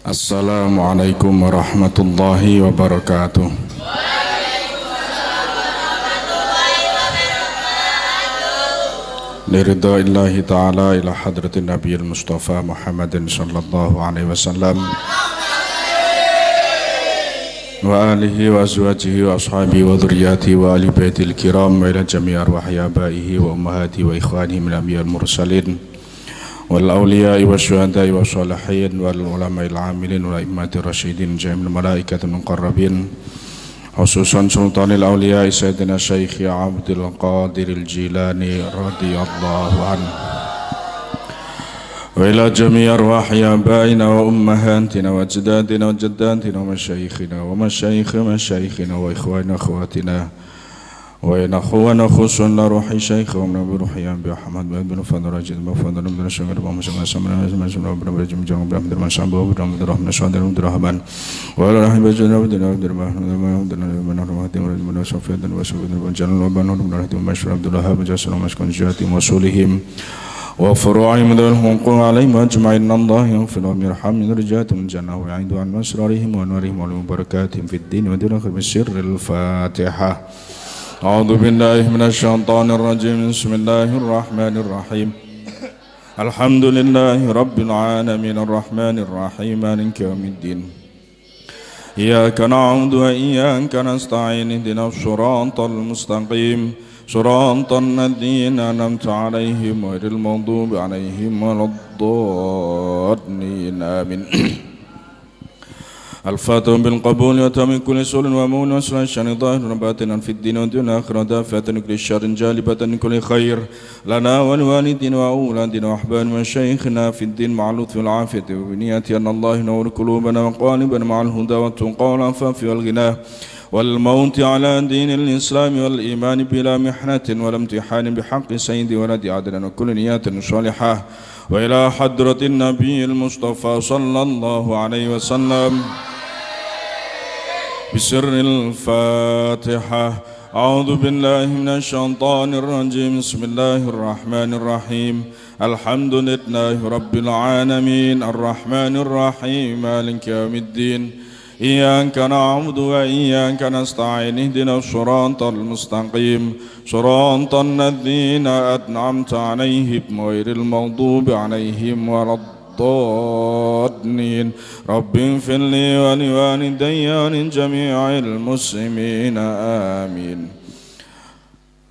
Assalamualaikum warahmatullahi wabarakatuh. Liridha illahi ta'ala ila hadratin nabiyil mustafa Muhammadin sallallahu alaihi wasallam wa alihi wa azwajihi wa ashabihi wa dhurriyyatihi wa ali baitil kiram wa ila jami' arwahi abaihi wa ummahati wa ikhwanihi min anbiya'il mursalin wal awliya'i wa syuhada'i wa shalihin wal ulama'il amilin wa immatir rasyidin jami'il malaikatil muqarrabin khususan sultanil awliya'i sayyidina Syekh Abdul Qadiril Jilani radhiyallahu anhu wa ila jami' arwahi abaina wa ummahatina wa ajdadina wa jaddatina wa masyayikhina wa masyayikhina wa ikhwana akhwatina wa inakhwana khusun la ruhi syekh wa nabi ruhi bi Ahmad bin Fadl Rajid wa Fadl bin Syekh wa sama-sama berjum jang bin Masamba wa bin Rahman Sadar bin Rahman wa la rahim jannah bin bin Sufyan wa Sufyan bin Jalal wa bin Rahim Mashrab Abdullah bin Jasal maskun jati musulihim wa furu'ihim dal huquq alaihim ajma'in Allah yaghfir lahum yarham min rijatin jannah wa aidu an masrarihim wa nurihim wa barakatihim fid din wa dunya bisirril Fatihah. A'udzu billahi minasyaitonir rajim. Bismillahirrahmanirrahim. Alhamdulillahi rabbil alamin arrahmanir rahim maliki yaumiddin. Iyyaka na'budu wa iyyaka nasta'in ihdinas siratal mustaqim. Siratal ladzina an'amta 'alaihim ghairil maghdubi 'alaihim waladdallin. Amin. الفاتح بالقبول وتم كل سول ومون وسل الشان ظاهر باطنا في الدين والدنيا والآخرة دافعة كل شر جالبة كل خير لنا ولوالدنا وأولادنا وأحبابنا ومشايخنا في الدين مع اللطف والعافية وبنية أن الله ينور قلوبنا وقالبنا مع الهدى والتقى والعفاف والغنى والموت على دين الإسلام والإيمان بلا محنة ولا امتحان بحق سيد ولد عدل وكل نيات صالحة وإلى حضرة النبي المصطفى صلى الله عليه وسلم بسر الفاتحة. أعوذ بالله من الشيطان الرجيم. بسم الله الرحمن الرحيم. الحمد لله رب العالمين الرحمن الرحيم مالك يوم الدين. إياك نعبد وإياك نستعين اهدنا الصراط المستقيم صراط الذين أنعمت عليهم غير المغضوب عليهم ولا الضالين. رب اغفر لي ولوالدي ولجميع المسلمين آمين.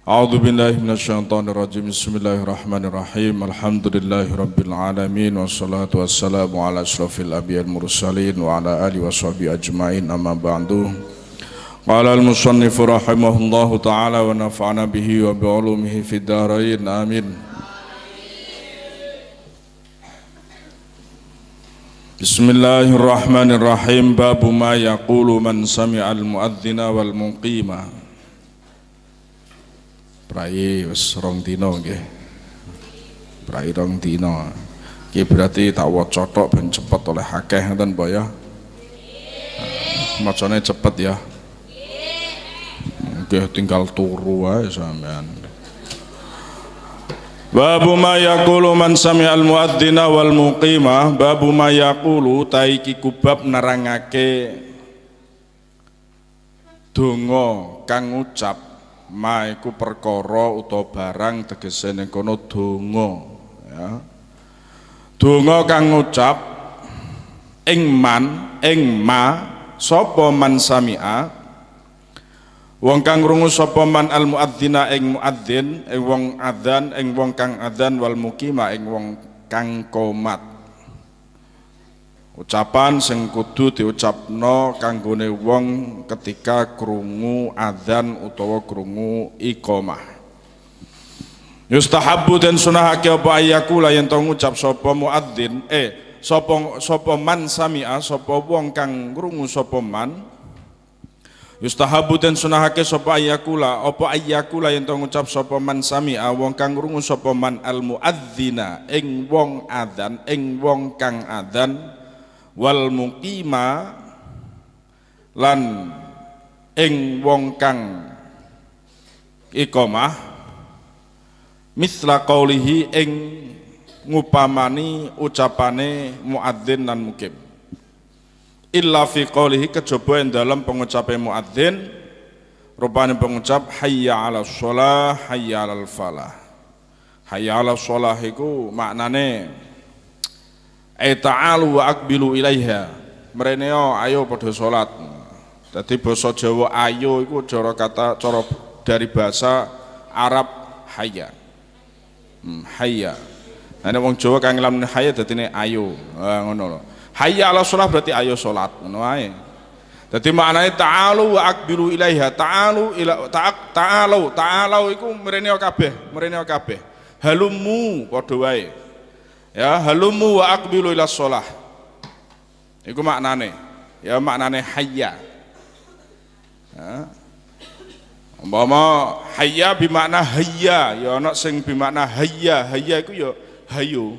أعوذ بالله من الشيطان الرجيم. بسم الله الرحمن الرحيم. الحمد لله رب العالمين والصلاة والسلام على أشرف الأنبياء المرسلين وعلى آله وصحبه أجمعين. أما بعد. قال المصنف رحمه الله تعالى ونفعنا به وبعلومه في الدارين آمين. بسم الله الرحمن الرحيم. باب ما يقول من سمع المؤذن والمقيم. Prai wis rong dina nggih. Prai rong dina. Iki berarti tak waca tok ben cepet oleh akeh ngoten apa ya? Macane cepet ya. Nggih tinggal turu wae sampean. Babu ma yaqulu man sami'al muadzina wal muqimah. Babu ma yaqulu taiki kubab nerangake donga kang ngucap ma iku perkara utawa barang tegese ning kono donga ya. Donga kang ngucap ing man ing ma sapa man sami'a wong kang krungu sapa man al muadzina ing muadzin ing wong adzan ing wong kang adzan wal muqima ing wong kang qomat. Ucapan sing kudu diucapno kanggone wong ketika krungu adzan utawa krungu iqamah. Yustahabbu den sunahake apa ayakula yen to ngucap sapa muadzin sapa man sami'a sapa wong kang krungu sapa man. Yustahabbu den sunahake sapa ayakula apa ayakula yen to ngucap sapa man sami'a wong kang krungu sapa man al muadzina ing wong adzan ing wong kang adzan wal muqima lan ing wong kang iqamah misla qaulihi ing ngupamani ucapane muadzin lan muqim. illa fi qoulihi kejaba ing dalam pengucape muadzin rupane pengucap hayya 'alas shalah hayya 'alal falah. Hayya 'alas shalah iku maknane ta'alu wa aqbilu ilaiha. Mrene ayo padha salat. Dadi basa Jawa ayo iku cara dari bahasa Arab hayya. Hayya. Nek wong Jawa kang ngelamne hayya dadine ayo. Ngono lho. Hayya 'alas shalah berarti ayo salat. Ngono ae. Dadi maknane ta'alu wa aqbilu ilaiha. Ta'alu iku mrene kabeh. Halumu padha wae. Ya, halumu wa aqbilu ila shalah. Iku maknane. Ya maknane hayya. Ya. Umpama hayya bimakna hayya, ya ana sing bimakna hayya. Hayya iku ya hayo.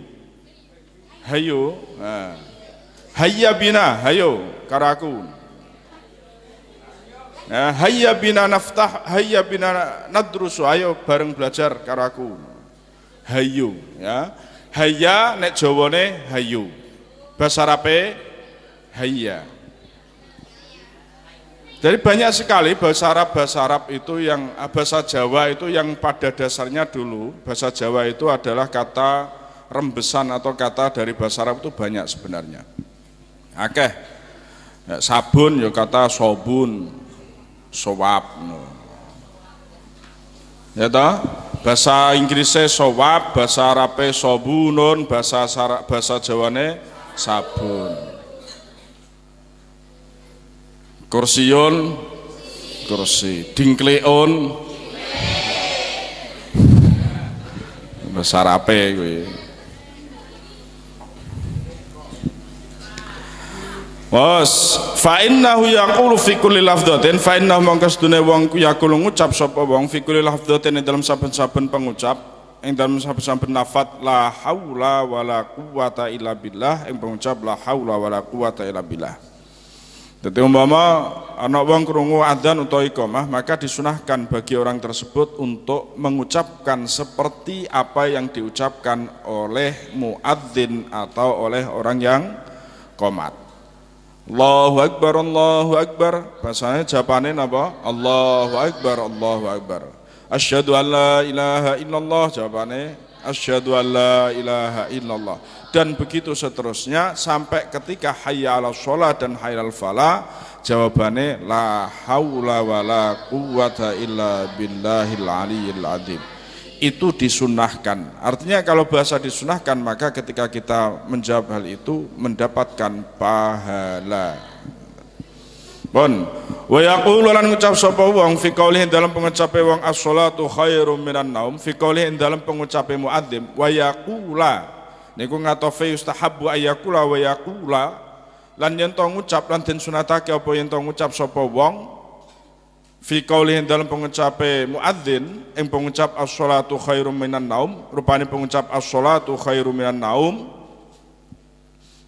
Hayo. Nah. Hayya bina, hayo karo aku. Nah, hayya bina naftah, hayya bina nadrusu, ayo bareng belajar karo aku. Hayo, ya. Hayya nek Jawane hayo. Bahasa Arabe hayya. Jadi banyak sekali bahasa Arab itu yang bahasa Jawa itu yang pada dasarnya dulu bahasa Jawa itu adalah kata rembesan atau kata dari bahasa Arab itu banyak sebenarnya. Akeh. Sabun ya kata sobun, sowab. Ya toh? Bahasa Inggrisnya sowab, bahasa Arabnya sobunun, bahasa Jawane sabun. Kursiun, kursi, dingkleon, bahasa Arabnya kuwi. Was fa innahu yaqulu fi kulli lafdhatin fa innahu mongko sedune wong ku yaqulu ngucap sapa wong fi kulli lafdhatin dalam saben-saben pengucap ing dalam saben-saben lafat la haula wala quwata illa billah ing pengucap la haula wala quwata illa billah. Dadi umpama ana wong krungu adzan utawa iqamah maka disunahkan bagi orang tersebut untuk mengucapkan seperti apa yang diucapkan oleh muadzin atau oleh orang yang qomat. Allahu Akbar, Allahu Akbar. Bahasanya jawabannya apa? Allahu Akbar, Allahu Akbar. Asyhadu an la ilaha illallah. Jawabannya asyhadu an la ilaha illallah. Dan begitu seterusnya sampai ketika hayya 'alas shalah dan hayya 'alal falah. Jawabannya la haula wala quwwata illa billahil aliyyil azim. Itu disunahkan. Artinya kalau bahasa disunahkan maka ketika kita menjawab hal itu mendapatkan pahala. Bon, wa yaqulu lan ngucap sapa wong fi qaulihi dalam pengucape wong as-shalatu khairum minan naum fi qaulihi dalam pengucape muadzim wa yaqula niku ngatofe yustahabbu ayyakula wa yaqula lan yen to ngucap lan den sunatake apa yen to ngucap sapa wong fi qaulihi dalam pengucape muadzin ing pengucap as-shalatu khairum minan naum rupane pengucap as-shalatu khairum minan naum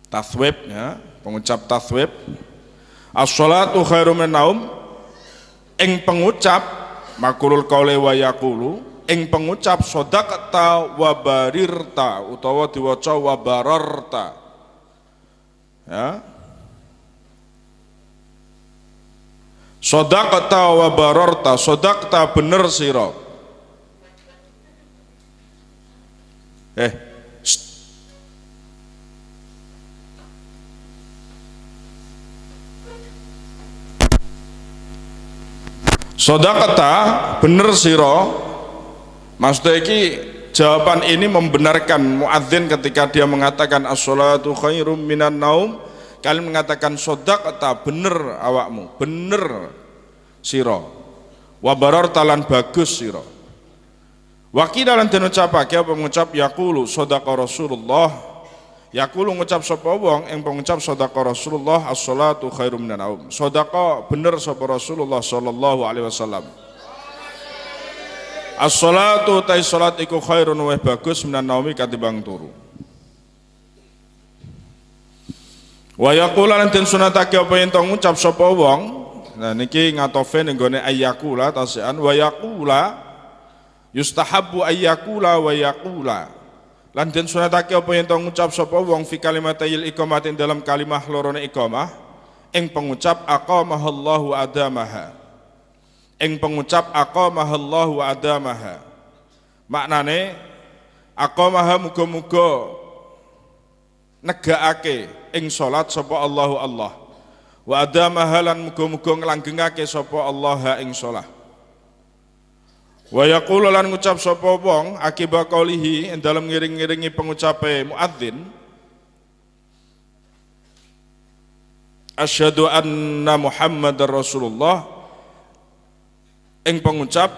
taswib ya pengucap taswib as-shalatu khairum minan naum ing pengucap makulul qauli wa yaqulu ing pengucap shadaqta wa barirta utawa diwaca wa bararta ya shadaqta wa bararta, shadaqta bener sira. Shadaqta bener sira. Maksudnya iki jawaban ini membenarkan muadzin ketika dia mengatakan as-shalatu khairum minan naum. Kalian mengatakan shadaqta bener awakmu, bener sira. Wa bararta lan bagus sira. Wa qila lan den ucapake apa ngucap yaqulu shadaqa Rasulullah. Yaqulu ngucap sapa wong ing pengucap shadaqa Rasulullah as-shalatu khairum minan naum. Shadaqa bener sapa Rasulullah sallallahu alaihi wasallam. As-shalatu ta salat iku khairun wa bagus minan naumi katimbang turu. Wa yaqula lan den sunatake apa yen to ngucap sapa wong. Nah niki ngatofe ning gone ayyakula tasian wa yaqula yustahabbu ayyakula wa yaqula. Lan den sunatake apa yen to ngucap sapa wong fi kalimatayil iqamah dalam kalimah lorone iqamah. ing pengucap aqamahallahu adamaha, ing pengucap aqamahallahu adamaha. Maknane aqamaha muga-muga negaake ing salat sapa Allahu Allah, wa adamaha lan muga-muga nglanggengake sapa Allah ing salat. Wa yaqulu lan ngucap sapa wong akiba qaulihi ing dalem ngiring-ngiringi pengucape muadzin, asyhadu anna Muhammadar Rasulullah, ing pengucap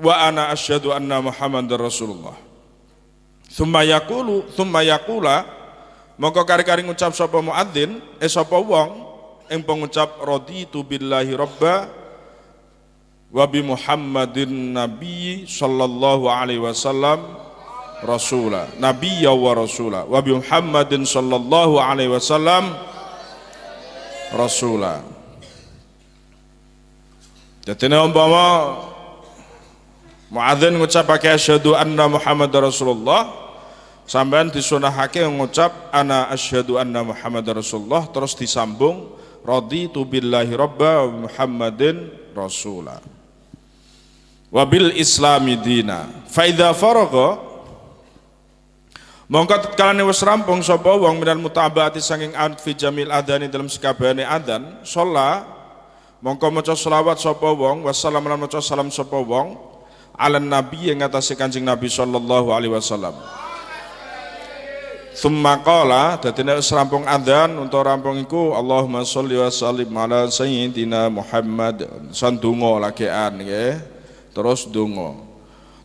wa ana asyhadu anna Muhammadar Rasulullah. Tsumma yaqula mongko kari-kari ngucap sapa muadzin sapa wong ing pengucap raditu billahi robba wa bi Muhammadin nabi sallallahu alaihi wasallam rasula, nabiyya wa rasula, wa bi Muhammadin sallallahu alaihi wasallam rasula. Jadi umpama muadzin ngucapake asyhadu anna Muhammadar Rasulullah, sampean disunahake ngucap ana asyhadu anna Muhammadar Rasulullah, terus disambung raditu billahi robba wa Muhammadin rasula wa bil islami dina. Fa idza faragha mongko tatkalane wis rampung sapa wong minal mutabaati saking anut fi jamil adani dalam sekabehane adzan, sholat mongko maca selawat sapa wong, wassalam lan maca salam sapa wong ala nabi yang atase Kanjeng Nabi sallallahu alaihi wasallam. Tsumma qala, dadi nek wis rampung adzan untuk rampung iku Allahumma sholli wa sallim ala sayyidina Muhammad, sandungo lagean nggih, terus donga.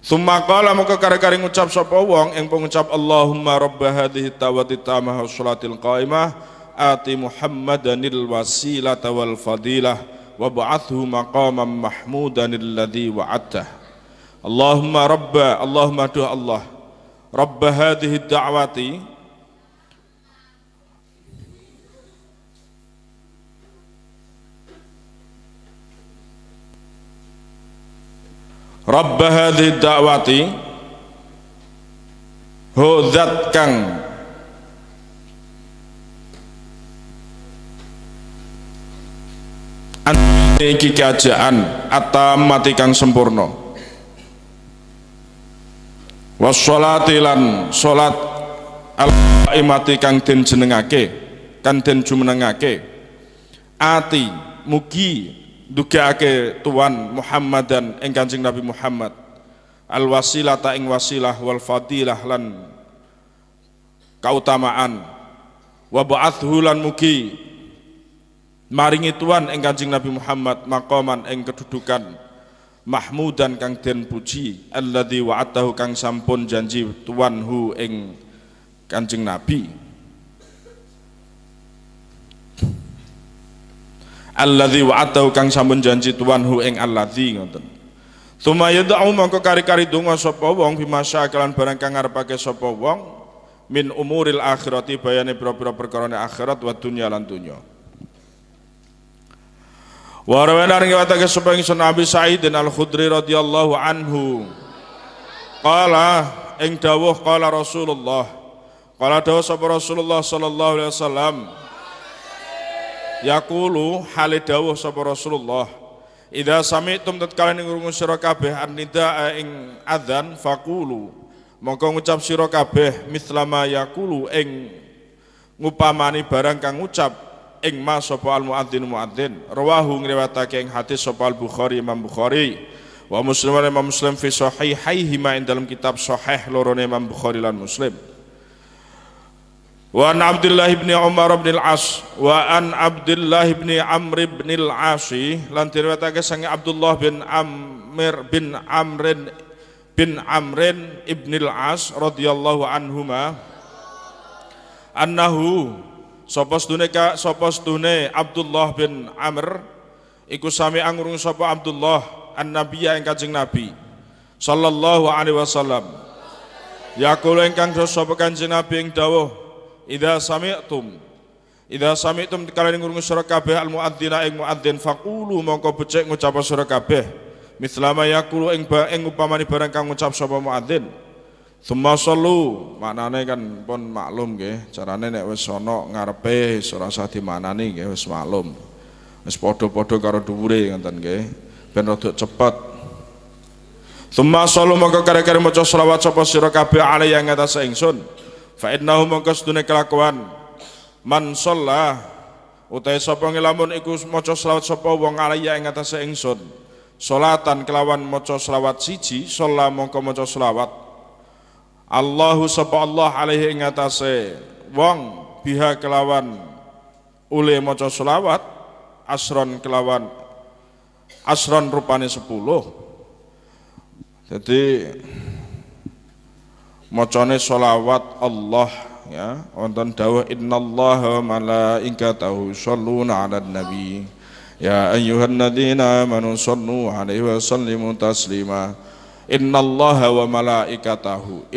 Tsumma qala maka kare-kare ngucap sapa wong ing pengucap Allahumma rabb hadhihi tawati tamah sholatil qaimah ati Muhammadanil wasilata wal fadilah wa ba'athu maqaman mahmudan alladzi wa'adtah. Allahumma duh Allah rabb hadhihi da'wati, rabb hadhihi da'wati hudzat kang iki keajaan atamati kang sempurna, wassolati lan salat al-qaimati kang den jenengake, kang den jumenengake, ati mugi dugaake tuan Muhammadan ing Kanjeng Nabi Muhammad al wasilata ing wasilah wal fadilah lan kautamaan, wa ba'athu lan mugi maringi tuan ing Kanjeng Nabi Muhammad maqaman ing kedudukan mahmudan kang den puji, alladzi wa'atahu kang sampun janji tuan hu ing Kanjeng Nabi, alladzi wa'atahu kang sampun janji tuan hu ing alladzi ngoten. Tsumma yad'u mongko kari-kari donga sapa wong bimasya kelan barang kang ngarepake sapa wong min umuril akhirati, bayane pira-pira perkarane akhirat wa dunya lan dunya. Wa rawana riwayatake sapa ingsun Abi Sa'id Al-Khudri radhiyallahu anhu qala ing dawuh qala Rasulullah, qala dawuh sapa Rasulullah sallallahu alaihi wasallam, yaqulu hale dawuh sapa Rasulullah, idza sami'tum tatkala ngrungu sira kabeh an-nidaa ing adzan faqulu mongko ngucap sira kabeh mislama yaqulu ing ngupamani barang kang ngucap ing ma sapa al muadzin muadzin. Rawahu ngriwayatake ing hadis sapa al Bukhari Imam Bukhari wa Muslim lan Imam Muslim fi sahihaihi ma ing dalam kitab sahih lorone Imam Bukhari lan Muslim. Wa an Abdullah bin Umar bin al-As wa an Abdullah bin Amr bin al-As lan diriwayatake sange Abdullah bin Amr bin Amrin ibn al-As radhiyallahu anhuma annahu sapa sedune Abdullah bin Amr iku sami angrung sapa Abdullah an-nabiyya ing Kanjeng Nabi sallallahu alaihi wasallam yaqulu ingkang sapa Kanjeng Nabi ing dawuh idza sami'tum kala ngrungu sira kabeh al muadzina ing muadzin faqulu mongko becik ngucap sira kabeh mislama yaqulu ing upamane barang kang ngucap sapa muadzin. Tsumma shollu maknane kan pun maklum nggih, carane nek wis ana ngarepe ora usah dimanani nggih, wis maklum. Wis padha-padha karo dhuwure ngoten nggih, ben rada cepet. Tsumma shollu mongko kare-kare maca selawat sapa sira kabeh alaihi ing atase ingsun. Fa innahu mongko sedune kelakuan man sholla utahe sapa ngelamun iku maca selawat sapa wong alaihi ing atase ingsun. Salatan kelawan maca selawat siji, sholla mongko maca selawat Allahu sapa Allah alaihi ing atase wong biha kelawan ule maca selawat asron kelawan asron rupane 10. Jadi macane selawat Allah ya wonten dawuh innallaha wa malaikatahu shalluna 'alan nabi ya ayyuhalladzina amanu shallu 'alaihi wa sallimu taslima. Innallaha wa malaikatahu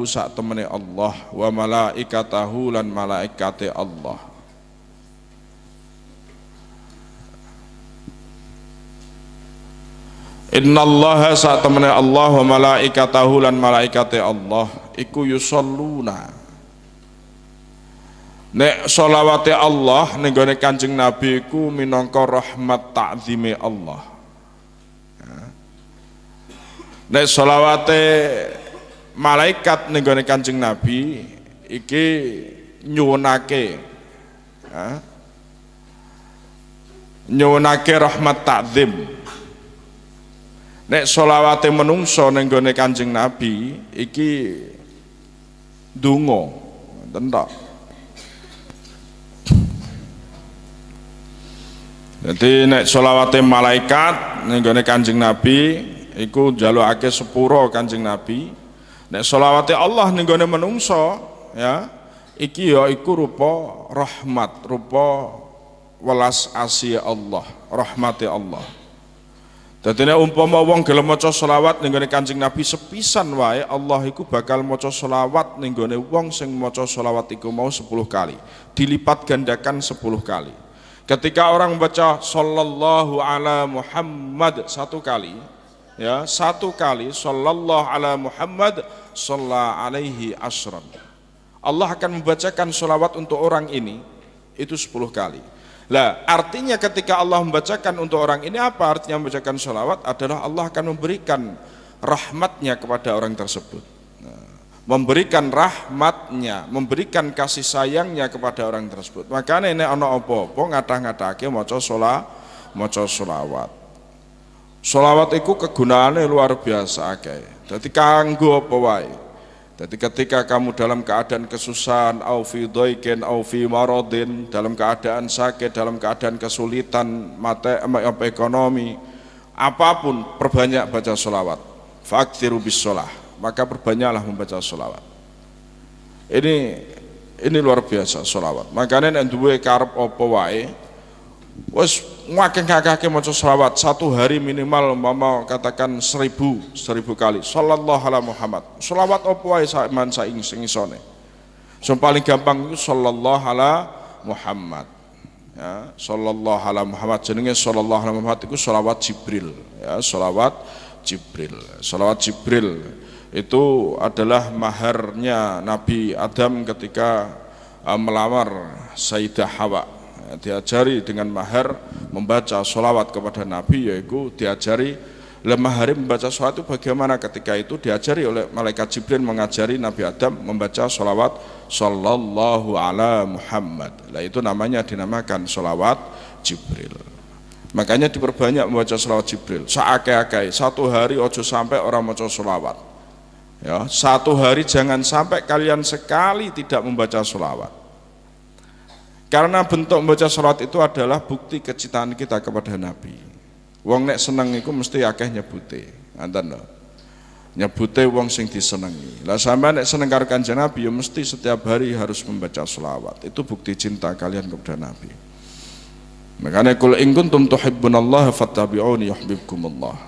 sak temene Allah wa malaikatahu lan malaikate Allah. Innallaha sak temene Allah wa malaikatahu lan malaikate Allah iku yusalluna. Nek sholawate Allah ning gone Kanjeng Nabi iku minangka rahmat ta'zime Allah. Nek sholawate malaikat ning gone Kanjeng Nabi iki nyuwunake rahmat takzim. Nek sholawate menungso ning gone Kanjeng Nabi iki donga ngoten tok. Jadi nek sholawate malaikat ning gone Kanjeng Nabi iku njalukake sepuro Kanjeng Nabi. Nek sholawate Allah ning gone menungso ya iki ya iku rupa rahmat, rupa welas asih Allah, rahmati Allah. Dadi nek umpama wong gelem maca selawat ning gone Kanjeng Nabi sepisan wae Allah iku bakal maca selawat ning gone wong sing maca selawat iku mau 10 kali, dilipat gandakan 10 kali. Ketika orang membaca sallallahu ala Muhammad 1 kali ya, 1 kali sallallahu ala Muhammad shalla alaihi asran. Allah akan membacakan sholawat untuk orang ini itu 10 kali. Lah artinya ketika Allah membacakan untuk orang ini, apa artinya membacakan sholawat? Adalah Allah akan memberikan rahmatnya kepada orang tersebut, memberikan rahmatnya, memberikan kasih sayangnya kepada orang tersebut. Makanya ini ana apa-apa ngadah-ngadahake maca sholawat. Sholawat iku kegunaannya luar biasa akeh. Dadi kanggo apa wae. Dadi ketika kamu dalam keadaan kesusahan, au fi dhaiqin au fi maradin, dalam keadaan sakit, dalam keadaan kesulitan ekonomi, apapun perbanyak baca sholawat. Fa'aktsiru bis sholah, maka perbanyaklah membaca sholawat. Ini luar biasa sholawat. Makanya nek duwe karep apa wae wis ngakeh-ngakeh maca selawat 1 hari minimal mama katakan 1000 kali sallallahu ala Muhammad. Selawat apa wae sampean saing sing isone. Sing paling gampang itu sallallahu ala Muhammad. Ya, sallallahu ala Muhammad jenenge sallallahu ala Muhammad itu selawat Jibril ya, selawat Jibril. Selawat Jibril itu adalah maharnya Nabi Adam ketika melamar Sayyidah Hawa. Diajari dengan mahar membaca sholawat kepada Nabi, yaitu diajari mahar membaca sholawat itu bagaimana. Ketika itu diajari oleh malaikat Jibril mengajari Nabi Adam membaca sholawat sallallahu ala Muhammad. Lah itu namanya dinamakan sholawat Jibril. Makanya diperbanyak membaca sholawat Jibril. Seakeh-akeh 1 hari ojo sampai orang maca sholawat ya, 1 hari jangan sampai kalian sekali tidak membaca sholawat. Karena bentuk membaca sholawat itu adalah bukti kecintaan kita kepada Nabi. Wong nek seneng iku mesti akeh nyebute, ngoten lho. Nyebute wong sing disenengi. Lah sampean nek seneng karo Kanjeng Nabi ya mesti setiap hari harus membaca sholawat. Itu bukti cinta kalian kepada Nabi. Makanya qul in kuntum tuhibbunallaha fattabi'uni yuhibbukumullah.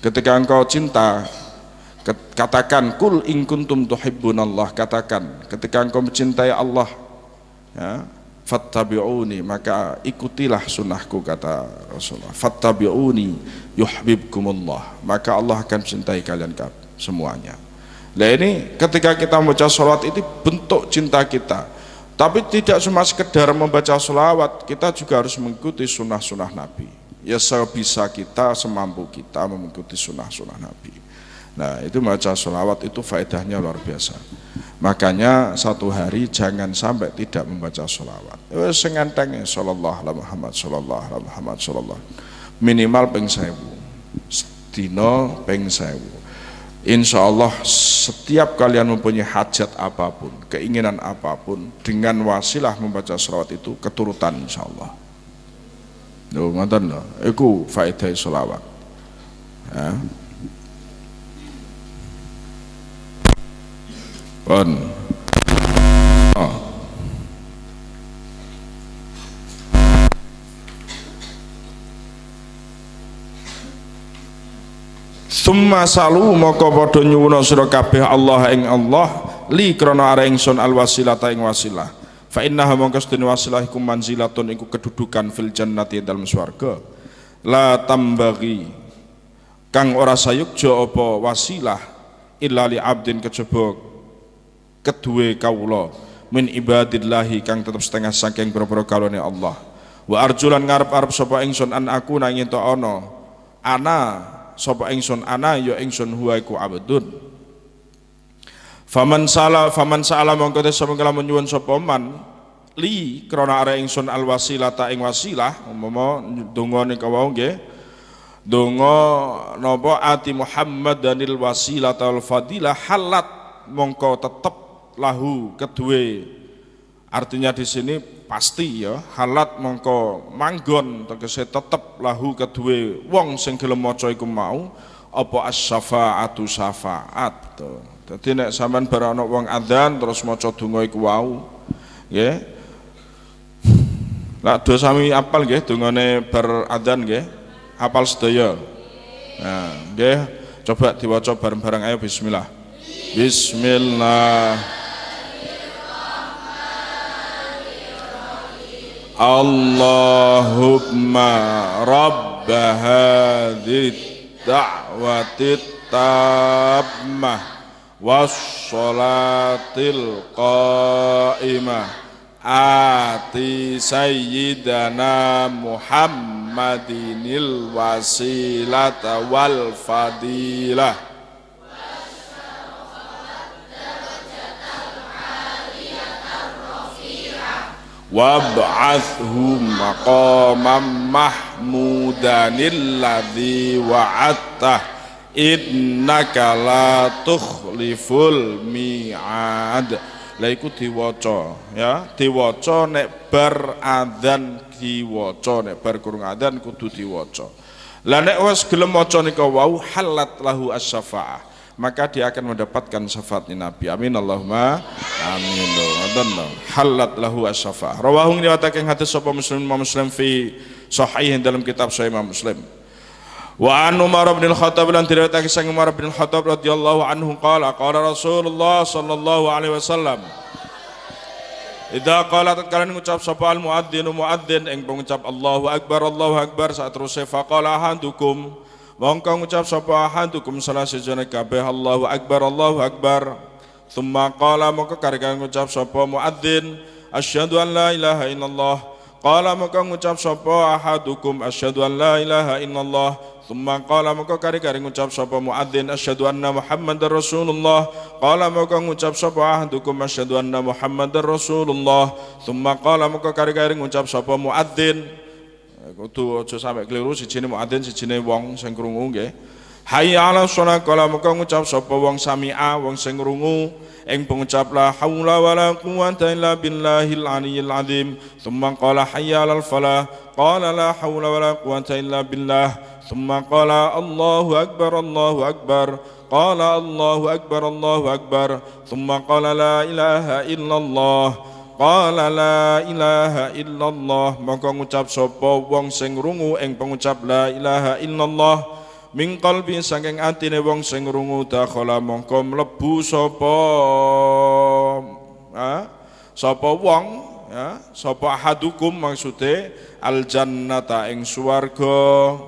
Ketika engkau cinta, katakan qul in kuntum tuhibbunallah, katakan ketika engkau mencintai Allah ya, fattabi'uni, maka ikutilah sunnahku, kata Rasulullah. Fattabi'uni yuhibbukumullah, maka Allah akan mencintai kalian semuanya. Nah ini ketika kita membaca sholawat itu bentuk cinta kita, tapi tidak cuma sekedar membaca sholawat, kita juga harus mengikuti sunnah-sunnah Nabi ya, sebisa kita, semampu kita mengikuti sunnah-sunnah Nabi. Nah itu membaca sholawat itu faedahnya luar biasa. Makanya satu hari jangan sampai tidak membaca sholawat. Sing enteng sallallahu alaihi Muhammad sallallahu alaihi Muhammad sallallahu minimal ping 1000 sedina ping 1000. Insya Allah setiap kalian mempunyai hajat apapun, keinginan apapun, dengan wasilah membaca sholawat itu keturutan insya Allah. Loh, ngoten lho, iku faedah sholawat. Ya. Pun. Oh. Summa salu maka padha nyuwuna sira kabeh Allah ing Allah li krana are ingsun alwasilata ing wasilah. Fa innaha mongko sedene wasilah iku manzilatun iku kedudukan fil jannati dalam swarga. La tambagi kang ora sayukja apa wasilah illa li abdin kejaba kedue kawula min ibadillahi kang tetep setengah saking pira-pira kawulane Allah. Wa arjulan ngarep-arep sapa ingsun an aku nang ento ana ana sapa ingsun ana ya ingsun huwa iku abdun. Faman sala mongko te sapa kelamun nyuwun sapa man li krana are ingsun alwasilata ing wasilah umpama donga nika wau nggih donga napa ati Muhammadanil wasilata wal fadilah halat mongko tetep lahu kedue, artinya di sini pasti ya halat mongko manggon tegese tetep lahu kedue wong sing gelem maca iku mau apa as-syafaatu syafaat. Dadi nek sampean bar ana wong adzan terus maca donga iku wau nggih, lak do sami apal nggih dongane bar adzan nggih, hafal sedaya. Nah nggih coba diwaca bareng-bareng, ayo bismillah. Bismillah. Allahumma rabba hadhihi da'wati tammah wassalatil qa'imah ati sayyidana Muhammadinil wasilata wal fadilah wab'athhu maqamam mahmudanil ladzi wa'adtah innaka la tukhliful mi'ad. Lah iku diwaca ya, diwaca nek bar adzan diwaca, nek bar kurung adzan kudu diwaca. Lah nek wis gelem maca nika wau halat lahu asy-syafa'ah, maka dia akan mendapatkan syafaatnya Nabi. Amin Allahumma amin. Halat lahu as-syafa'ah. Rawahu riwayatake hadis sapa Muslim fi sahih dalam kitab Sahih Imam Muslim. Wa an Umar bin Al-Khattab lan diriwayatake sang Umar bin Al-Khattab radhiyallahu anhu qala Rasulullah sallallahu alaihi wasallam idza qala tatkala ngucap sapa al muadzin ing pengucap Allahu akbar saat terus faqala ahadukum mongko ngucap sapa ahadukum salah sejane kabeh Allahu akbar thumma qala mongko karek ngucap sapa muadzin asyhadu an la ilaha illallah qala mongko ngucap sapa ahadukum asyhadu an la ilaha illallah thumma qala mongko karek ngucap sapa muadzin asyhadu anna muhammadar rasulullah qala mongko ngucap sapa ahadukum asyhadu anna muhammadar rasulullah thumma qala mongko karek ngucap sapa muadzin kudu aja sampe keliru sijine muadzin sijine wong sing krungu nggih. Hayya 'ala shalah kala maka ngucap sapa wong sami'a wong sing krungu ing pengucap la haula wala quwwata illa billahil aliyyil azim. Tsumma qala hayya 'alal falah qala la haula wala quwwata illa billah. Tsumma qala Allahu akbar qala Allahu akbar. Tsumma qala la ilaha illallah qala la ilaha illallah. Maka ngucap sapa wong sing krungu ing pengucap la ilaha illallah min qalbi saking atine wong sing krungu dakhala mongko mlebu sapa wong ya sapa ahadukum maksude al jannata ing swarga.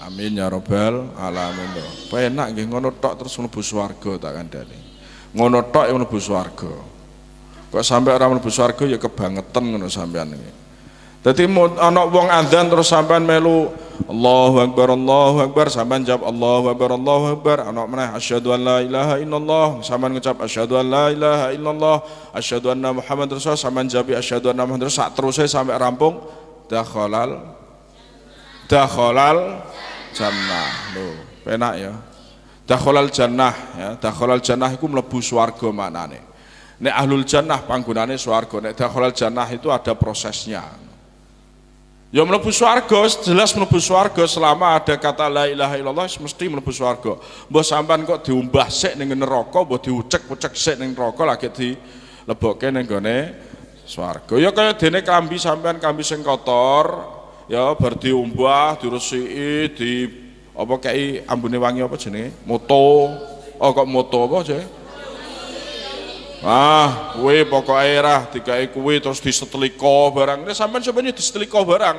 Amin ya rabbal alamin. Penak nggih ngono tok terus mlebu swarga tak kandhani. Ngono tok mlebu swarga. Kok sampai ora mlebu swarga ya kebangetan ngono sampean iki. Dadi ana wong adzan terus sampean melu Allahu Akbar sampean jawab Allahu Akbar ana meneh asyhadu an la ilaha illallah sampean ngucap asyhadu an la ilaha illallah asyhadu anna Muhammad rasul sampean jawab asyhadu anna Muhammad rasul sak teruse sampai rampung dakhalal jannah lho penak ya dakhalal jannah ya dakhalal jannah iku mlebu swarga maknane nek ahlul jannah panggonane swarga nek dakhalal jannah itu ada prosesnya. Ya mlebu swarga, jelas mlebu swarga selama ada kata la ilaha illallah mesti mlebu swarga. Mbah sampean kok diumbah sik ning neraka, mbah diucek-ucek sik ning neraka lagi dilebokke ning gone swarga. Ya kaya dene klambi sampean klambi sing kotor, ya bar diumbah, diresiki, di apa kei ambune wangi apa jenenge? Moto. Oh kok moto apa jenenge? Kuwi pokoke ra digawe kuwi terus disetrika barang. Nek sampean sampeyan disetrika barang.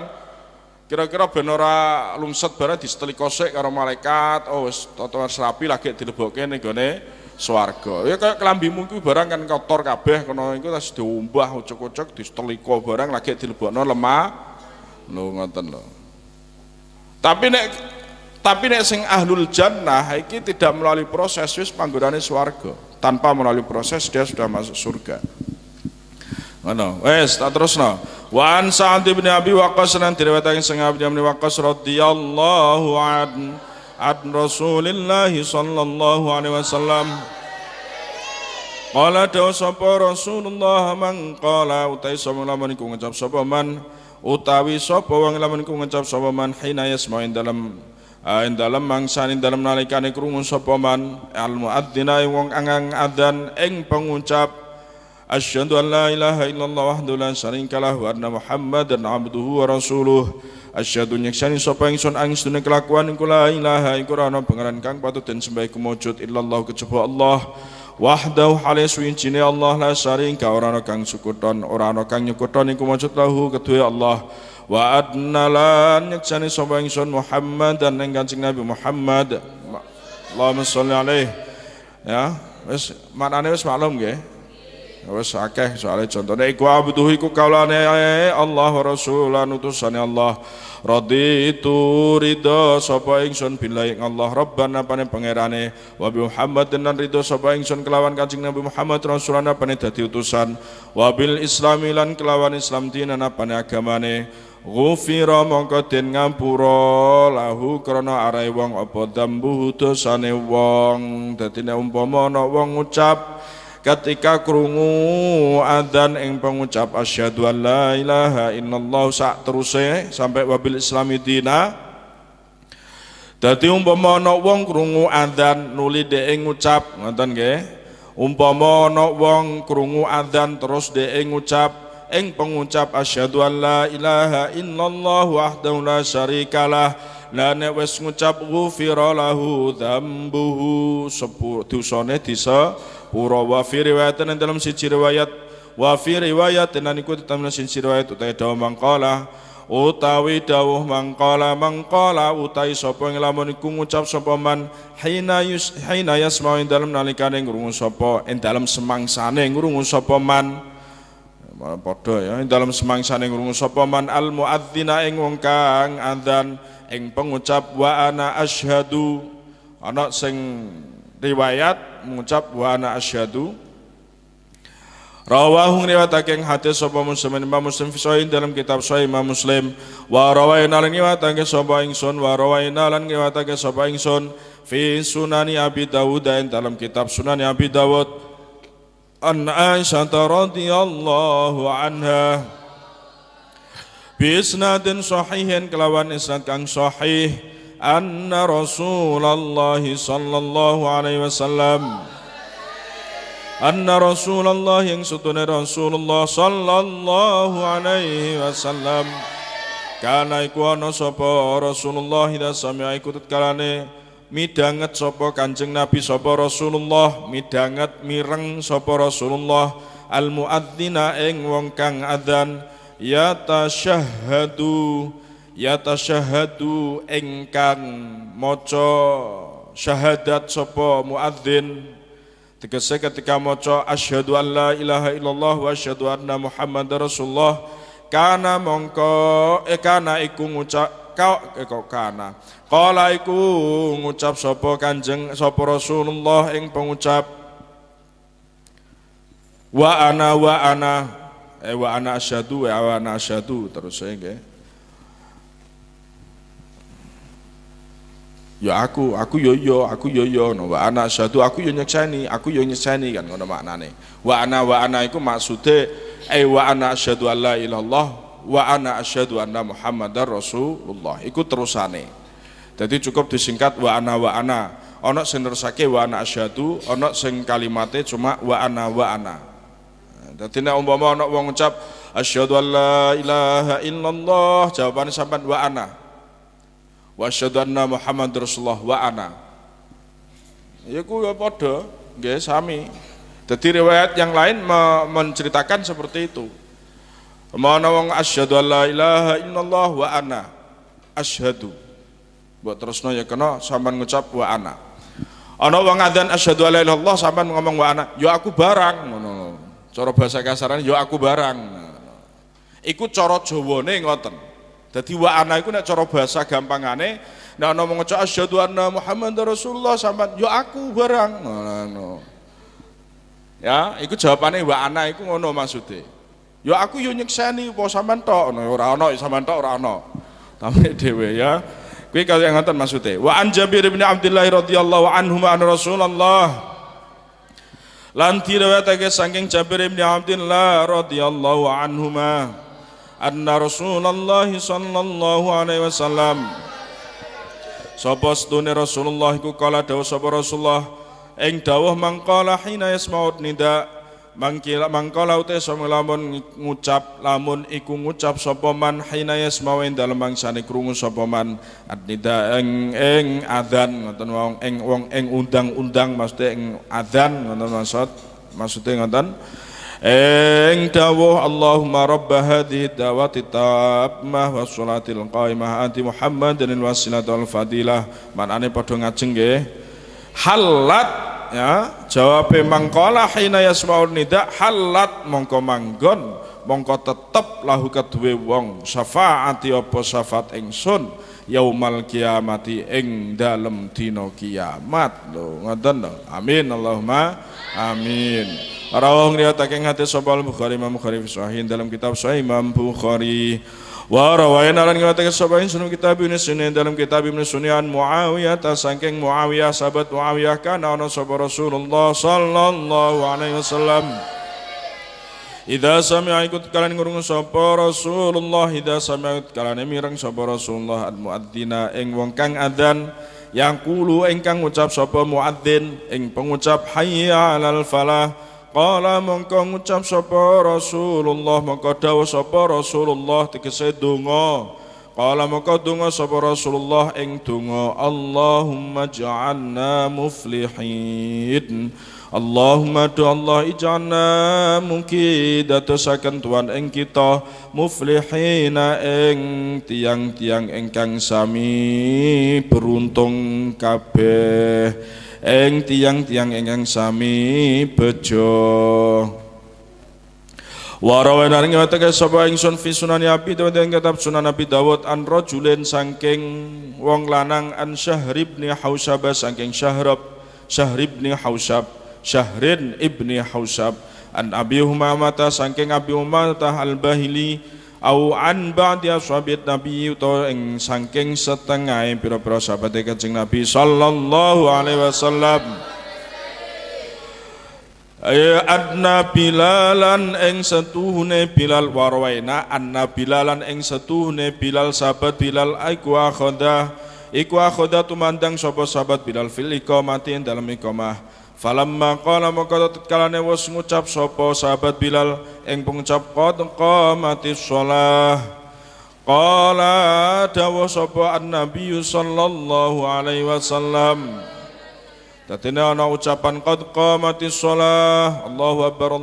Kira-kira ben ora lungset barang disetrika sik karo malaikat. Oh wis tata rapi lagi dilebokke ning gone swarga. Ya kaya kelambimu kuwi barang kan kotor kabeh kono iku terus diumbah ucek-ucek disetrika barang lagi dilebokno lemah. Lho ngoten lho. Tapi nek sing ahlul jannah iki tidak melalui proses wis panggonane swarga. Tanpa melalui proses dia sudah masuk surga. Ngono. Wes tak terusno. Wa an Sa'd bin Abi Waqqas lan diriwayatake sing Abi bin Waqqas radhiyallahu an Rasulillah sallallahu alaihi wasallam. Qala dawu sapa Rasulullah man qala utai sapa lamun iku ngucap sapa man utawi sapa wong lamun iku ngucap sapa man hina yasma'in dalam mangsaning dalam nalikane krungu sapa man al muadzina wong angang adzan ing pengucap asyhadu an la ilaha illallah wahdahu la syarika lahu wa anna muhammadan abduhu wa rasuluh asyhadu nyeksani sapa ingsun angstune kelakuan iku la ilaha iku ana pangeran kang patut den sembah iku mujud illallah kejaba Allah wahdahu halis wincine Allah la syarika ora ana kang sukuton ora ana kang nyukuton iku mujud lahu kedue Allah wa adnalan nyeksani sapa ingsun Muhammad dan ing Kanjeng Nabi Muhammad Allahumma sholli alaihi ya wis maknane wis maklum nggih wis akeh soalé contone iku abduhu iku kaulane Allah wa rasulan utusane Allah raditu ridho sapa ingsun billahi Allah rabbana pane pangerane wa bi Muhammad dan ridho sapa ingsun kelawan Kanjeng Nabi Muhammad rasulana pane dadi utusan wa bil islami lan kelawan Islam dinana pane agamane ghufira mongko den ngampura lahu krana arahe wong apa dambuhu dosane wong dadi nek umpama ana wong ngucap ketika krungu adzan ing pengucap asyhadu an la ilaha illallah sak teruse sampai wabil islami dina dadi umpama ana wong krungu adzan nuli dhek ngucap ngoten nggih umpama ana wong krungu adzan terus dhek ngucap ing pengucap asyhadu an la ilaha illallah wahdahu la syarikalah lan wis ngucap ghufira lahu dzambuhu dosane disepura wa fi riwayatin dalam siji riwayat wa fi riwayatin niku tetemene siji riwayat utawi dawuh mangkala mangkala utawi sapa ing lamun iku ngucap sapa man hina yasma'u ing dalem nalikane ngrungu sapa ing dalem semangsane ngrungu sapa man padha ya ing dalam semangsane ngrungu sapa man al muadzina ing wong kang adzan ing pengucap wa ana asyhadu ana sing riwayat mengucap wa ana asyhadu rawahu riwayatake ing hadis sapa Muslim Imam Muslim fi sahih dalam kitab sahih Imam Muslim wa rawaina lan riwayatake sapa ingsun wa rawaina lan riwayatake sapa ingsun fi sunani Abi Dawud dalam kitab Sunan Abi Dawud an Aisyah radhiyallahu anha bi isnadin sahihin kelawan isnad kang sahih anna Rasulullah sallallahu alaihi wasallam anna Rasulullah yang sutune Rasulullah sallallahu alaihi wasallam kana iku ana sapa Rasulullah ida sami'a iku tetkalane midanget sapa Kanjeng Nabi sapa Rasulullah midanget mireng sapa Rasulullah al muadzina ing wong kang adzan yatashahhadu yatasyahadu engkang maca syahadat sapa muadzin tegese ketika maca asyhadu an la ilaha illallah wa asyhadu anna muhammadar rasulullah kana mongko kana iku ngucap kala iku ngucap sapa Kanjeng sapa Rasulullah ing pengucap wa ana asyhadu wa ana asyhadu terus nggih ya aku yo no wa ana asyhadu aku yo nyekseni kan ngono maknane wa ana iku maksude wa ana asyhadu alla ilallah wa ana asyhadu anna muhammadar rasulullah iku terusane jadi cukup disingkat wa ana ana sing nerusake wa ana asyhadu ana sing kalimate cuma wa ana dadi nek umpama ana wong ngucap asyhadu alla ilaha illallah jawabane sampean wa ana wa asyhadu anna muhammadar rasulullah wa ana iku ya padha nggih sami dadi riwayat yang lain menceritakan seperti itu mana wong asyhadu alla ilaha illallah wa ana asyhadu mbok terusno ya kena sampean ngucap wa ana ana wong adzan asyhadu alla ilaha illallah sampean ngomong wa ana ya aku barang ngono cara bahasa kasarane ya aku barang iku cara Jawane ngoten dadi wa ana iku nek cara bahasa gampangane nek ana wong ngucap asyhadu anna muhammadar rasulullah sampean ya aku barang ngono ya iku jawabane wa ana iku ngono maksude ya aku yo nyekseni apa sampean tok ora ana sampean tok ora ana tamne dhewe ya kuwi kaya ngoten maksude wa an Jabir bin Abdullah radhiyallahu anhu an Rasulullah lan diriwayatake saking Jabir bin Abdullah radhiyallahu anhuma anna Rasulullah sallallahu alaihi wasallam sapa sedune Rasulullah iku kala dawuh sapa Rasulullah ing dawuh mangkala hina yasmaut nida mangkala uta lamun iku ngucap sapa man hina yasmau ing dalem mangsane krungu sapa man adnida ing adzan ngoten wong ing undang-undang maksude ing adzan ngoten maksude ngoten ing dawuh Allahumma rabb hadhihi da'wati tammah was sholatil qaimah ati Muhammadin wasilatu wal fadilah manane padha ngajeng nggih halat ya jawabe mangkala hina yasmaun nida halat mongko manggon mongko tetep lahu kedue wong syafaati apa syafaat ingsun yaumal kiamati ing dalem dina kiamat lho ngoten lho amin Allahumma amin rawuh riwayatake hadis sapa Bukhari Imam Bukhari sahih dalam kitab Sahih Imam Bukhari wa rawaina lan ngatakan sapa insun kitab Ibnu Sunan dalam kitab Ibnu Sunan Muawiyah saking Muawiyah sahabat Muawiyah kana ana sapa Rasulullah sallallahu alaihi wasallam idza sami'a ikut kalan ngurung sapa Rasulullah idza sami'a kalan mireng sapa Rasulullah al muadzina ing wong kang adzan yang kulu ingkang ngucap sapa muadzin ing pengucap hayya 'alal falah qala mongko ngucap sapa Rasulullah mongko dawuh sapa Rasulullah tegese donga qala mongko donga sapa Rasulullah ing donga Allahumma ja'alna muflihin Allahumma do Allah ij'alna mungki dadosaken Tuhan ing kita muflihina ing tiang-tiang ingkang sami beruntung kabeh ing tiang-tiang ingkang sami bejo warawana ing watake sapa ingsun fi sunan Abi Dawud ing kitab Sunan Abi Dawud an rajulin saking wong lanang an Syahr ibn Hausab saking Syahr ibn Hausab Syahrin ibni Hausab an Abi Umamah saking Abi Umamah al-Bahili au an ba'di ashabit Nabi utawa ing saking setengah pira-pira sahabat Kanjeng Nabi sallallahu alaihi wasallam adna Bilalan ing setuhune Bilal warwaina anna Bilalan ing setuhune Bilal sahabat Bilal iku akhoda tumandang sapa sahabat Bilal fil iqamati dalam iqamah falamma qala maka tatkalane wis ngucap sapa sahabat Bilal ing pengucap qad qamatis shalah qala dawuh sapa an-nabiy sallallahu alaihi wasallam dadene ana ucapan qad qamatis shalah Allahu akbar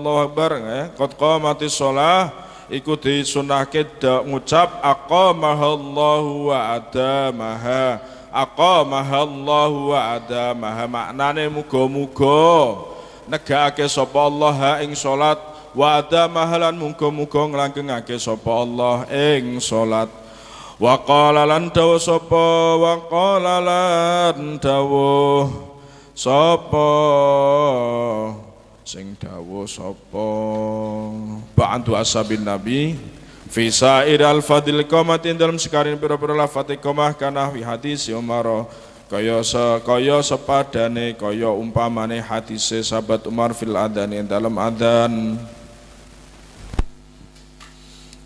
qad qamatis shalah iku disunahke ngucap aqamahallahu wa adamaha. Aqamahallahu wa adamaha maknane muga-muga negakake sapa Allah ing salat wa adamaha lan muga-muga nglanggengake sapa Allah ing salat. Wa qala lan dawuh sapa wa qala lan dawuh sapa sing dawuh sapa ba'du ashabin nabi fi sa'ir al-fadil qamatin dalam sekarin pira-pira lafaz qamah kana fi hadis Umar kaya sepadane kaya umpamane hadise sahabat Umar fil adzan dalam adzan.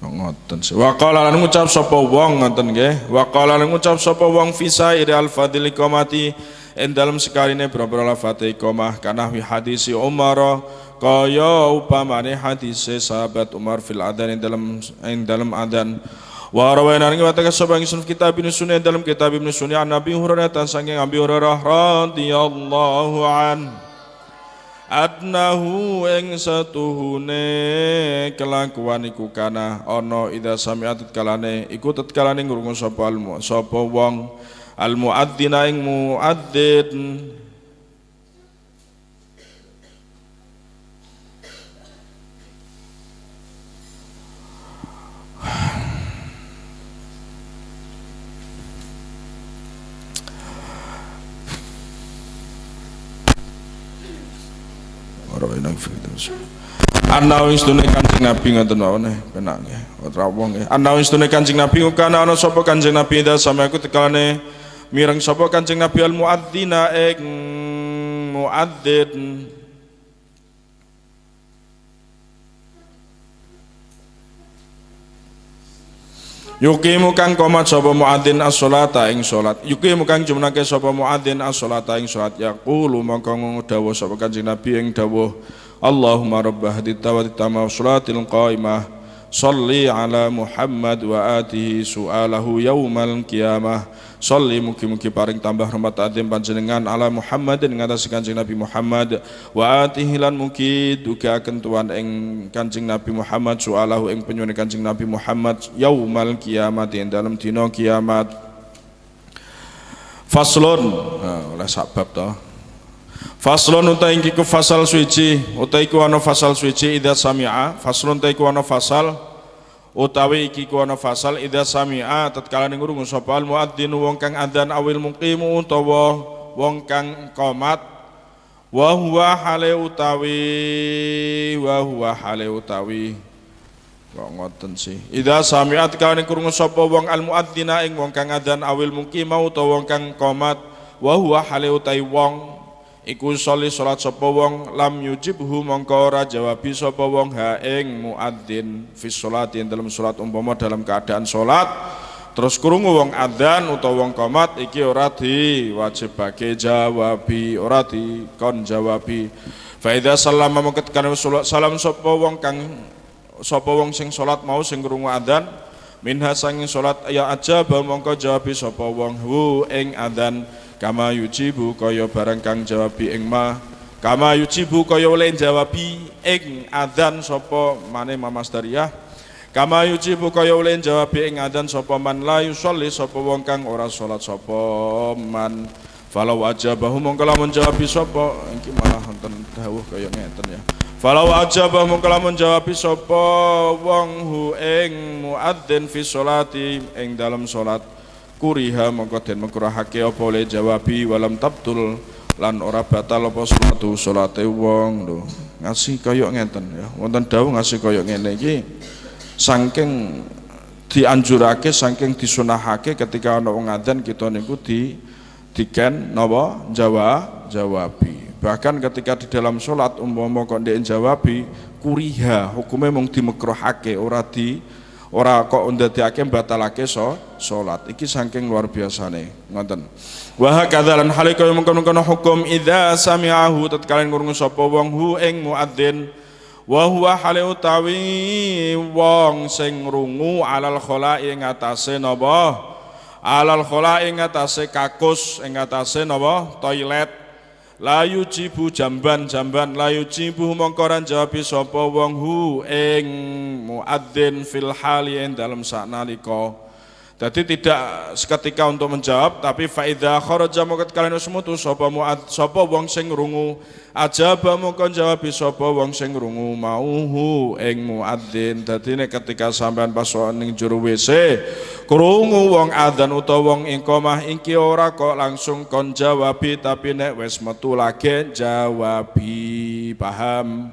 Ngoten sih. Wa qala lan ngucap sapa wong ngoten nggih. Wa qala lan ngucap sapa wong fi sa'ir al-fadil qamati ing dalem sekarine pira-pira lafate iqamah kana wi hadisi Umar kaya upamane hadise sahabat Umar fil adzan ing dalem adzan. Wa rawaina ing watake sapa ingsun kitab Ibnu Sunnah dalam kitab Ibnu Sunnah Nabi Hurairah saking Abi Hurairah radhiyallahu an adnahu ing satuhune kelakuan iku kana ana ida sami'at kalane iku tetkalane ngrungu sapa wong al muadzina ing muadzin ana wis tune Kanjeng Nabi ngoten mawon penak nggih ora wong nggih ana wis tune Kanjeng Nabi kana ana sapa Kanjeng Nabi ida sami aku tekalane mireng sapa Kanjeng Nabi al muadzina ing muadzin yuqimu kang qomat sapa muadzin as-sholata ing salat yuqimu kang jumnake sapa muadzin as-sholata ing salat yaqulu mongko dawuh sapa Kanjeng Nabi ing dawuh Allahumma rabb hadhihi tawattamah sholatil qaimah sholli ala Muhammad wa atihi su'alahu yaumal qiyamah sholli mugi-mugi paring tambah rahmat adzim panjenengan ala Muhammad ing atas Kanjeng Nabi Muhammad wa atihi lan mugi dugaken tuan ing Kanjeng Nabi Muhammad su'alahu ing penyuwun Kanjeng Nabi Muhammad yaumal qiyamah ing dalam dina kiamat. Faslun oleh sabab to faslun utai iku fasal suci utai iku ana fasal suci idza sami'a faslun utai iku ana fasal utawi iki ku ana fasal idza sami'a tatkala ngrungu sapa al muadzin wong kang adzan awil muqimu utawa wong kang qomat wa huwa hale utawi kok ngoten sih idza sami'a tatkala ngrungu sapa wong al muadzina ing wong kang adzan awil muqima utawa wong kang qomat wa huwa hale utawi wong iku sholli salat sapa wong lam yujibhu mongko ora jawabi sapa wong ha ing muadzin fi sholati dalam salat umpama dalam keadaan salat terus krungu wong adzan utawa wong qomat iki ora diwajibake jawabi ora dikon jawabi fa idza sallama mongko tekan salam sapa wong sing salat mau sing krungu adzan minha sanging salat ya ajaba mongko jawabi sapa wong hu ing adzan kama yujibu kaya barang kang jawabi ing ma kama yujibu kaya oleh jawabi ing adzan sapa mane mamasdariyah kama yujibu kaya oleh jawabi ing adzan sapa man la yusolli sapa wong kang ora salat sapa man falau ajabahu mongko lamun jawabi sapa iki malah wonten dawuh kaya ngeten ya falau ajabahu mongko lamun jawabi sapa wong hu ing muadzin fi sholati ing dalam salat kuriha mongko den makrahake apa oleh jawabi walam tabtul lan ora batal apa salate wong lho ngasih kaya ngeten ya wonten dawuh ngasih kaya ngene iki saking dianjurake saking disunahake ketika ana wong adzan kita niku diken napa jawabi bahkan ketika di dalam salat umpama kok ndek jawabi kuriha hukume mung dimekruhake ora kok ndadekake batalake salat iki saking luar biasane ngoten wa hakadzalan hale kaya mengkono-kono hukum idza sami'ahu tatkala ngrungu sapa wong hu ing muadzin wa huwa hale utawi wong sing ngrungu alal khala'i ing atase napa alal khala'i ing atase kakus ing atase napa toilet layu jibu jamban layu jibu mongkoran jawabi sapa wong hu ing muadzin fil hali ing dalem saknalika. Jadi tidak seketika untuk menjawab, tapi faida kharaja mongko kalian semutu sapa wong sing ngrungu ajaba mongko jawab sapa wong sing ngrungu mauhu ing muadzin. Dadi nek ketika sampean pas ning jero WC krungu wong adzan utawa wong iqamah iki ora kok langsung kon jawabi, tapi nek wis metu lagi jawabi, paham?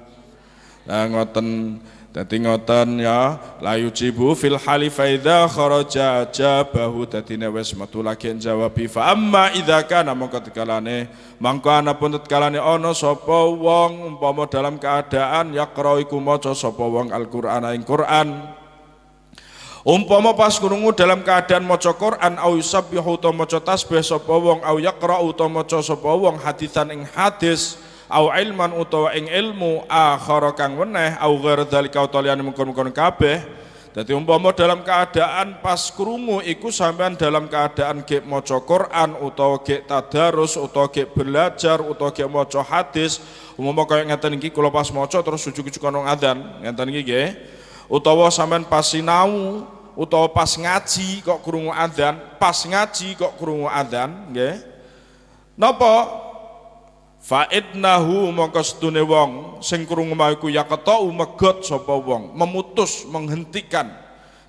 Nah ngoten. Dadi ngoten ya, layu jibu fil hali faidha kharaja jabahu. Dadi nek wis metu lagi jawabi fa amma idza kana mongko tekalane mangko ana pun tekalane ana sapa wong umpama dalam keadaan yaqra iku maca sapa wong Al-Qur'an ing Qur'an. Umpama pas krungu dalam keadaan maca Qur'an au yusabbihu utawa maca tasbih sapa wong au yaqra utawa maca sapa wong hadisan ing hadis au ilman utawa ing ilmu akhara kang weneh au ghair dzalika utawa liyane mungkon-mungkon kabeh. Dadi umpama dalam keadaan pas krungu iku sampean dalam keadaan ge maca Quran utawa ge tadarus utawa ge belajar utawa ge maca hadis, umpama kaya ngeten iki kula pas maca terus ujug-ujug ana adzan ngeten iki nggih, utawa sampean pas sinau utawa pas ngaji kok krungu adzan, pas ngaji kok krungu adzan nggih. Napa? Fa'idnahu mongko sedune wong sing krungu mau iku yaqta'u megot sapa wong, memutus, menghentikan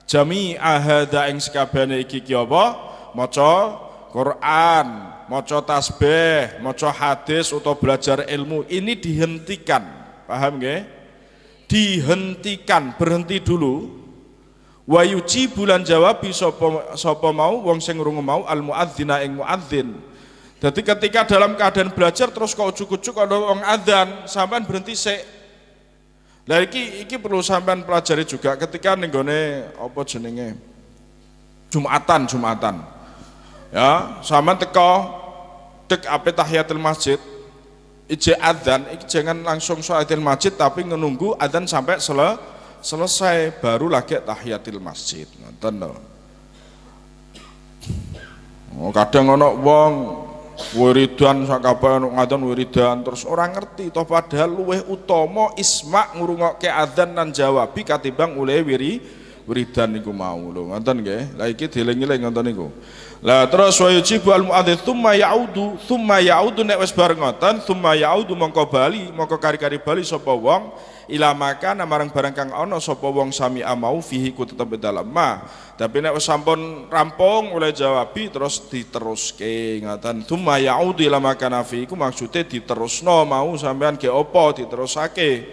jami ahada ing sekabehane iki ki apa? Maca Quran, maca tasbih, maca hadis utawa belajar ilmu ini dihentikan. Paham nggih? Dihentikan, berhenti dulu. Wa yujibu lan jawabi sapa mau wong sing krungu mau al muadzina ing muadzin. Jadi ketika dalam keadaan belajar terus kok ujuk-ujuk ada wong adzan, sampean berhenti sik. Lah iki perlu sampean pelajari juga ketika ning gone apa jenenge Jumatan. Ya, sampean tek ape tahiyatul masjid, ije adzan, iki jangan langsung tahiyatul masjid tapi menunggu adzan sampai selesai baru lagi tahiyatul masjid. Ngoten lho. Oh, kadang ana wong wiridan sak kabeh ngaten wiridan terus orang ngerti toh padahal luweh utama isma ngrungokke adzan lan jawabi katimbang oleh wiridan niku mau lho ngoten nggih. Lah iki dieling-eling ngoten niku. Lah terus wa yujibu al muadzin tsumma yaudu nek wis bareng ngoten tsumma yaudu mongko bali mongko kari-kari bali sapa wong ila makan marang barang kang ana sapa wong sami amau fihi ku tetep dalam ma. Tapi nek wis sampun rampung oleh jawabi terus diteruske ngoten. Tsumma yaudu ila makan fihi ku maksude diterusno mau sampean ge apa diterusake.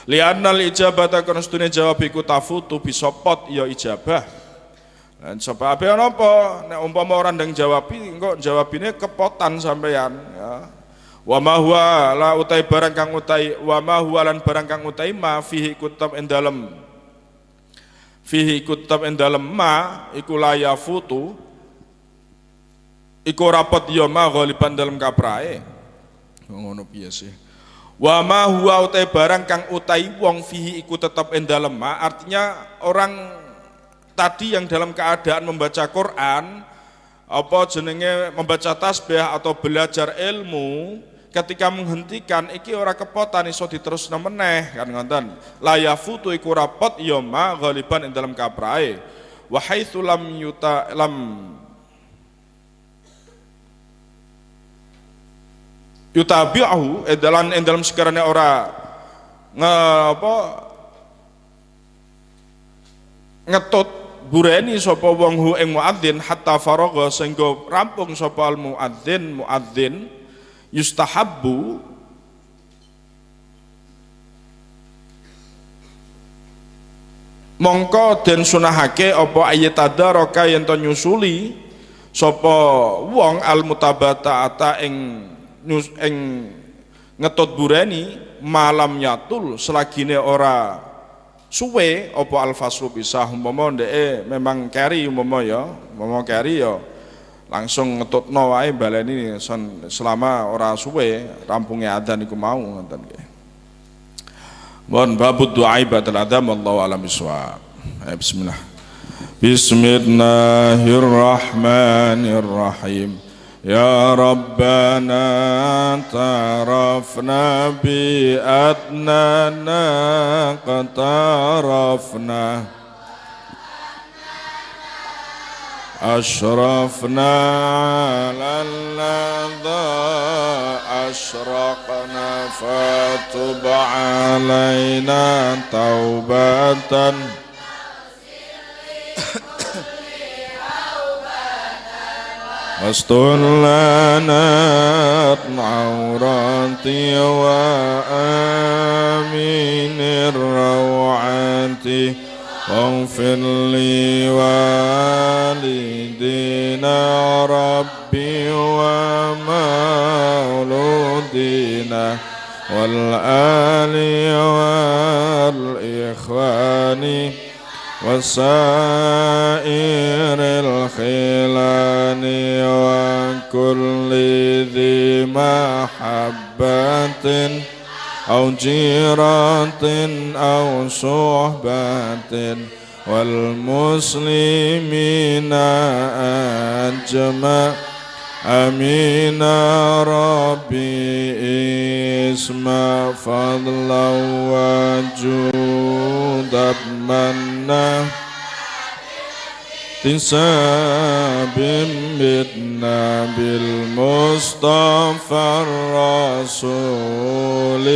Li'annal ijabata kana stune jawab iku tafutu bisopot ya ijabah. Dan sebab apa nek umpama orang ndang jawabi engko jawabine kepotan sampean ya. Wa ma huwa la utai barang kang utai wa ma huwa lan barang kang utai ma fihi kutab endalem ma iku la yafutu iku rapot ya ma ghaliban dalem kaprae ngono piye sih. Wa ma huwa utai barang kang utai wong fihi iku tetep endalem ma artinya orang tadi yang dalam keadaan membaca Quran apa jenenge membaca tasbih atau belajar ilmu ketika menghentikan iki ora kepotan iso diterusno meneh kan ngoten. La yafutu iku rapot ya ma ghaliban ing dalam kaprae wa haitsu lam yutabi'u dalam sekarane ora ngetut bureni sapa wong hu ing muadzin hatta faragha sehingga rampung sapa al muadzin yustahabbu mongko den sunahake apa ayatadaraka yen to nyusuli sapa wong al mutabataata ing ngetut bureni malam yatul selagine ora suwe apa al-faslu pisah umpama ndeke memang carry umpama ya langsung ngetutno wae baleni selama ora suwe rampunge adzan iku mau ngoten nggih. Mohon babud doa ibadul adzan wallahu alam bisawab. Bismillah. Bismillahirrahmanirrahim. يا ربنا اعترفنا بأننا اقترفنا أشرفنا على الذي أشرقنا فتب علينا توبة واستر لنا عوراتي وآمن الروعات واغفر لي والدينا ربي ومولودينا والآل والإخوان وسائر الخلان وكل ذي محبة أو جيرة أو صحبة والمسلمين أجمع أمين ربي اسم فضلا وجودا منا تساب بدنا بالمصطفى الرسول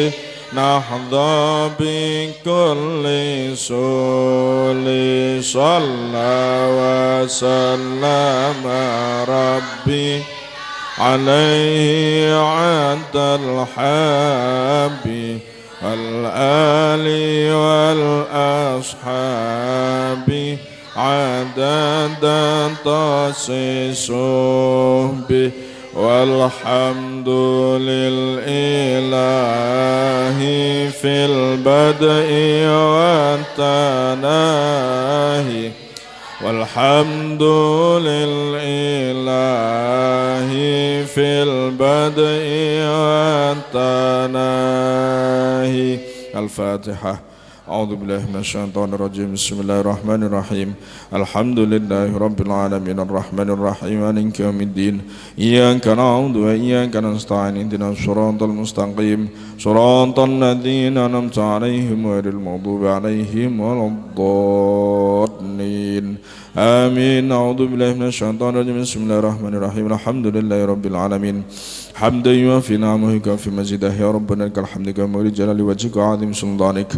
نحظى بكل سول صلى وسلم ربي عليه عد الحب والآل والأصحاب عدد تصيصه به والحمد لله في البدء والتناهي والحمد لله في البدء والتناهي. الفاتحة. أعوذ بالله من الشيطان الرجيم. بسم الله الرحمن الرحيم. الحمد لله رب العالمين الرحمن الرحيم مالك يوم الدين إياك نعبد وإياك نستعين اهدنا الصراط المستقيم صراط الذين أنعمت عليهم غير المغضوب عليهم ولا الضالين آمين. أعوذ بالله من الشيطان الرجيم. بسم الله الرحمن الرحيم. الحمد لله رب العالمين حمدا يوافي نعمه ويكافئ مزيده. يا ربنا لك الحمد كما يريد جلال وجهك وعظيم سلطانك.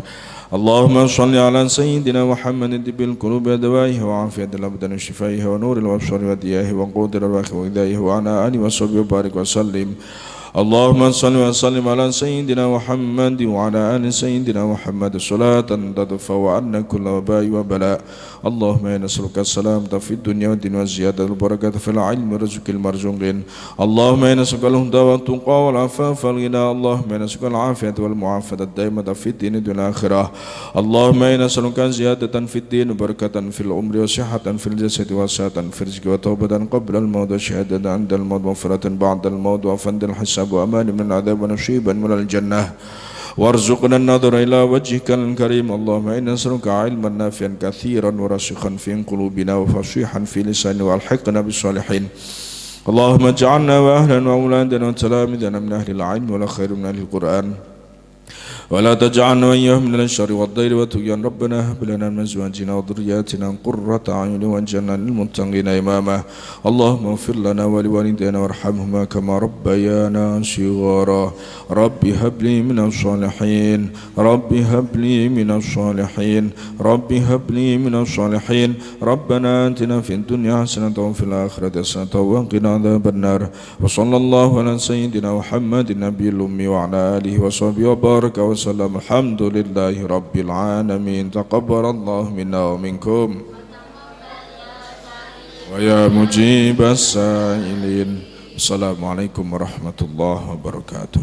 اللهم صل على سيدنا محمد طب القلوب ودوائها وعافية الأبدان وشفائها ونور الأبصار وديائها وقوت الأرواح وغذائها وعلى آله وصحبه وبارك وسلم. اللهم صل وسلم على سيدنا محمد وعلى آل سيدنا محمد صلاة تدفع عنا كل وباء وبلاء. اللهم إنا نسألك السلامة في الدنيا والدين والزيادة البركة في العلم والرزق المرزوقين. اللهم إنا نسألك الهدى والتقى والعفاف والغنى. اللهم إنا نسألك العافية والمعافاة الدائمة في الدين والآخرة. اللهم إنا نسألك زيادة في الدين وبركة في العمر وصحة في الجسد وسعة في الرزق وتوبة قبل الموت وشهادة عند الموت ومغفرة بعد الموت وفند الحساب وأمان من العذاب ونصيبا من الجنة وارزقنا النظر إلى وجهك الكريم. اللهم إنا نسألك علما نافعا كثيرا وراسخا في قلوبنا وفصيحا في لساننا والحقنا بالصالحين. اللهم اجعلنا وأهلا وأولادنا وتلامذنا من أهل العلم ولا خير من أهل القرآن ولا تجعلنا وإياهم من الشر والضير والطغيان. ربنا هب لنا من أزواجنا وذرياتنا قرة أعين واجعلنا للمتقين إماما. اللهم اغفر لنا ولوالدينا وارحمهما كما ربيانا صغارا. رب هب لي من الصالحين رب هب لي من الصالحين رب هب لي من الصالحين. ربنا آتنا في الدنيا حسنة وفي الآخرة حسنة وقنا عذاب النار. وصلى الله على سيدنا محمد النبي الأمي وعلى آله وصحبه وبارك وسلم. الحمد لله رب العالمين. تقبل الله منا ومنكم ويا مجيب السائلين. السلام عليكم ورحمة الله وبركاته.